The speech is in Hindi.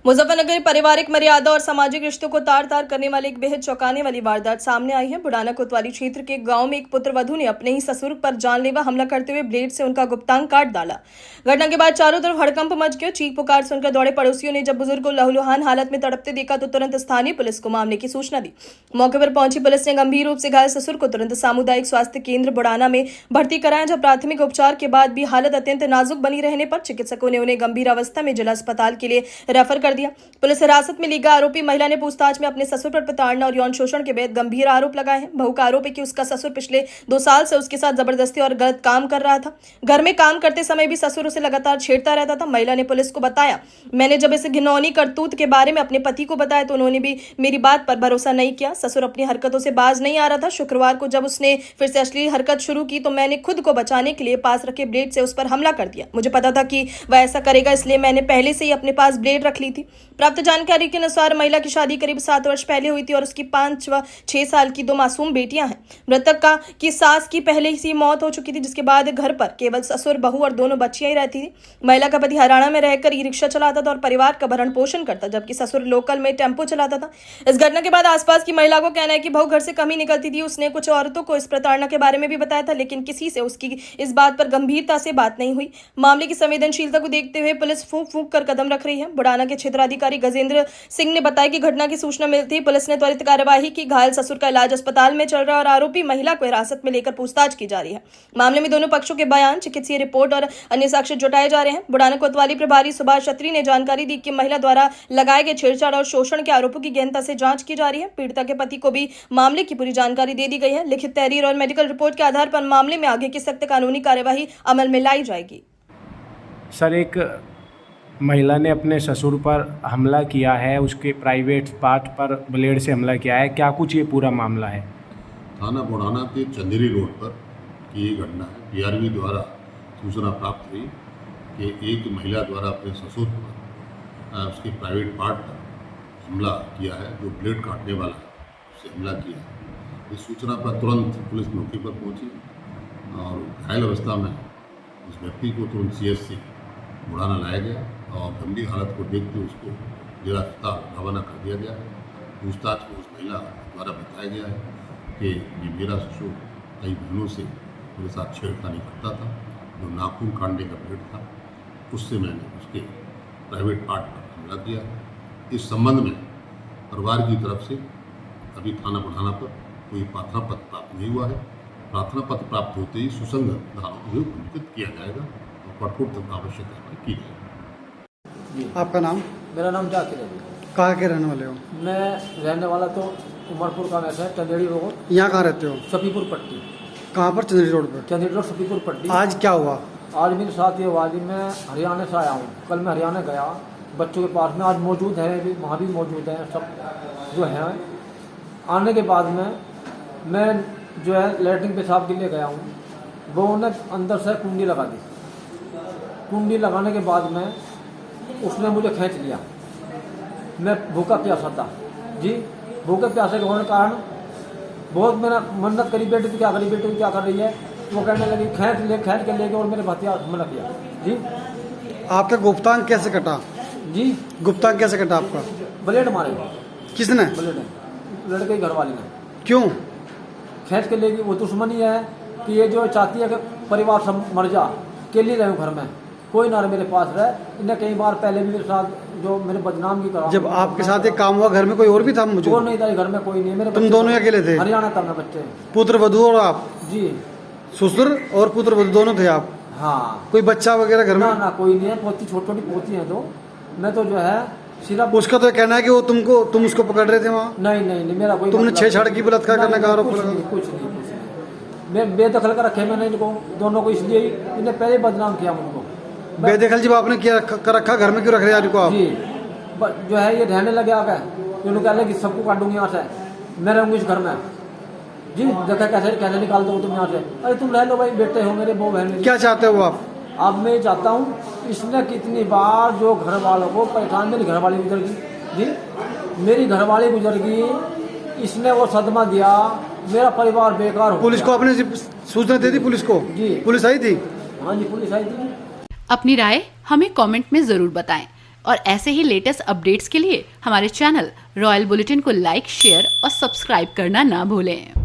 मुजफ्फरनगर पारिवारिक मर्यादा और सामाजिक रिश्तों को तार तार करने वाली एक बेहद चौंकाने वाली वारदात सामने आई है। बुढ़ाना कोतवाली क्षेत्र के गांव में एक पुत्रवधू ने अपने ही ससुर पर जानलेवा हमला करते हुए ब्लेड से उनका गुप्तांग काट डाला। घटना के बाद चारों तरफ हड़कंप मच गया। चीख पुकार सुनकर दौड़े पड़ोसियों ने जब बुजुर्ग को लहूलुहान हालत में तड़पते देखा तो तुरंत स्थानीय पुलिस को मामले की सूचना दी। मौके पर पहुंची पुलिस ने गंभीर रूप से घायल ससुर को तुरंत सामुदायिक स्वास्थ्य केंद्र बुढ़ाना में भर्ती कराया, जब प्राथमिक उपचार के बाद भी हालत अत्यंत नाजुक बनी रहने पर चिकित्सकों ने उन्हें गंभीर अवस्था में जिला अस्पताल के लिए रेफर कर दिया। पुलिस हिरासत में ली गई आरोपी महिला ने पूछताछ में अपने ससुर पर प्रताड़ना और यौन शोषण के बेहद गंभीर आरोप लगाए हैं। बहू का आरोप है कि उसका ससुर पिछले 2 साल से उसके साथ जबरदस्ती और गलत काम कर रहा था। घर में काम करते समय भी ससुर उसे लगातार छेड़ता रहता था। महिला ने पुलिस को बताया, मैंने जब इस घिनौनी करतूत के बारे में अपने पति को बताया तो उन्होंने भी मेरी बात पर भरोसा नहीं किया। ससुर अपनी हरकतों से बाज नहीं आ रहा था। शुक्रवार को जब उसने फिर से अश्लील हरकत शुरू की तो मैंने खुद को बचाने के लिए पास रखे ब्लेड से उस पर हमला कर दिया। मुझे पता था कि वह ऐसा करेगा, इसलिए मैंने पहले से ही अपने पास ब्लेड रख ली थी। प्राप्त जानकारी के अनुसार महिला की शादी करीब 7 वर्ष पहले हुई थी और उसकी 5 व 6 साल की 2 मासूम बेटियां हैं। मृतक की सास की पहले ही मौत हो चुकी थी, जिसके बाद घर पर केवल ससुर, बहू और दोनों बच्चियां ही रहती थी। महिला का पति हरियाणा में रहकर ई रिक्शा चलाता था और परिवार का भरण पोषण करता, जबकि ससुर लोकल में टेम्पो चलाता था। इस घटना के बाद आसपास की महिला को कहना है कि बहू घर से कम ही निकलती थी। उसने कुछ औरतों को इस प्रताड़ना के बारे में भी बताया था, लेकिन किसी से उसकी इस बात पर गंभीरता से बात नहीं हुई। मामले की संवेदनशीलता को देखते हुए पुलिस फूंक फूंक कर कदम रख रही है। बुढ़ाना के क्षेत्राधिकारी गजेंद्र सिंह ने बताया कि घटना की सूचना मिलती ही पुलिस ने त्वरित कार्यवाही की। घायल ससुर का इलाज अस्पताल में चल रहा है और आरोपी महिला को हिरासत में लेकर पूछताछ की जा रही है। मामले में दोनों पक्षों के बयान, चिकित्सीय रिपोर्ट और अन्य साक्ष्य जुटाए जा रहे हैं। बुढ़ाना कोतवाली प्रभारी सुभाष छत्री ने जानकारी दी कि महिला द्वारा लगाए गए छेड़छाड़ और शोषण के आरोपों की गहनता से जांच की जा रही है। पीड़िता के पति को भी मामले की पूरी जानकारी दे दी गई है। लिखित तहरीर और मेडिकल रिपोर्ट के आधार पर मामले में आगे की सख्त कानूनी कार्यवाही अमल में लाई जाएगी। सर, एक महिला ने अपने ससुर पर हमला किया है, उसके प्राइवेट पार्ट पर ब्लेड से हमला किया है। क्या कुछ ये पूरा मामला है? थाना बुढ़ाना के चंदेरी रोड पर की ये घटना है। पीआरवी द्वारा सूचना प्राप्त हुई कि एक महिला द्वारा अपने ससुर पर उसके प्राइवेट पार्ट पर हमला किया है, जो ब्लेड काटने वाला है, उससे हमला किया है। इस सूचना पर तुरंत पुलिस मौके पर पहुंची और घायल अवस्था में उस व्यक्ति को तुरंत सीएचसी बुढ़ाना लाया गया और गंभीर हालत को देखते हुए उसको जिला अस्पताल रवाना कर दिया गया है। पूछताछ में उस महिला द्वारा बताया गया है कि ये मेरा ससुर कई बहनों से मेरे साथ छेड़खानी करता था, जो नाखून काटने का ब्लेड था, उससे मैंने उसके प्राइवेट पार्ट पर हमला किया। इस संबंध में परिवार की तरफ से अभी थाना बुढ़ाना पर कोई प्रार्थना पत्र प्राप्त नहीं हुआ है। प्रार्थना पत्र प्राप्त होते ही सुसंगत धाराओं में पंजीकृत किया जाएगा और कठोर तथा आवश्यक कार्रवाई की जाएगी। आपका नाम? मेरा नाम जाकिर है। कहाँ के रहने वाले हो? मैं रहने वाला तो उमरपुर का वैसा है, चंदेड़ी रोड। यहाँ कहाँ रहते हो? सफीपुर पट्टी। कहाँ पर? चंदेड़ी रोड पर। चंदेड़ी रोड, सफीपुर पट्टी। आज क्या हुआ? आज मेरे साथ ये हुआ कि मैं हरियाणा से आया हूँ। कल मैं हरियाणा गया, बच्चों के पास में आज मौजूद है, भी वहाँ भी मौजूद हैं सब जो हैं। आने के बाद में मैं जो है लैट्रिन पेशाब के लिए गया हूँ। वो उन्हें अंदर से कुंडी लगा दी। कुंडी लगाने के बाद में उसने मुझे खींच लिया। मैं भूखा प्यासा था जी। भूखे प्यासे के होने के कारण बहुत मैंने मन्नत करी, बेटी तो क्या करी, बेटी तो क्या कर रही है। वो कहने लगी खींच के लेके और मेरे भतिया हमला किया जी। आपका गुप्तांग कैसे कटा? जी, गुप्तांग कैसे कटा आपका? ब्लेड मारे। किसने? ब्लेड लड़के की घरवाली ने। क्यों? खींच के लेगी। वो दुश्मनी है कि ये जो चाहती है कि परिवार सब मर जा, अकेली रहूं घर में, कोई ना मेरे पास रहे। इन्हें कई बार पहले भी मेरे साथ जो मेरे बदनाम की करा। जब आपके साथ एक काम हुआ, घर में कोई और भी था? मुझे और नहीं था घर में, कोई नहीं। मेरे तुम दोनों अकेले थे? हरियाणा था मैं बच्चे। पुत्र वधू और आप? जी। ससुर और पुत्र वधू दोनों थे आप? हाँ। कोई बच्चा वगैरह घर में? ना कोई नहीं है। पोती, छोटी छोटी पोती है। तो मैं तो जो है सिर्फ उसका तो कहना है कि वो तुम उसको पकड़ रहे थे वहाँ? नहीं, मेरा कोई तुमने छेड़छाड़ की, बलात्कार करने का आरोप लगा? कुछ नहीं। मैं बेदखल कर रखे मैंने इनको दोनों को, इसलिए इन्हें पहले बदनाम किया मुझको। बेदखल जब आपने किया कर रखा, घर में क्यों रख रहे हैं आप? जी, जो है ये रहने लगे आगे। इन्होंने कह कि सबको काटूंगी यहाँ से, मैं रहूँगी इस घर में जी। देखा कैसे निकाल दो तुम यहाँ से। अरे तुम रह लो भाई, बेटे हो मेरे, बहू बहन। क्या चाहते हो आप? अब मैं चाहता हूँ, इसने कितनी बार जो घर वालों को परेशान, मेरी घरवाली गुजर गई जी, मेरी घरवाली गुजर गई। इसने वो सदमा दिया, मेरा परिवार बेकार हो। पुलिस को आपने सूचना दे दी? पुलिस को? जी। पुलिस आई थी? हाँ जी, पुलिस आई थी। अपनी राय हमें कमेंट में ज़रूर बताएं। और ऐसे ही लेटेस्ट अपडेट्स के लिए हमारे चैनल रॉयल बुलेटिन को लाइक, शेयर और सब्सक्राइब करना ना भूलें।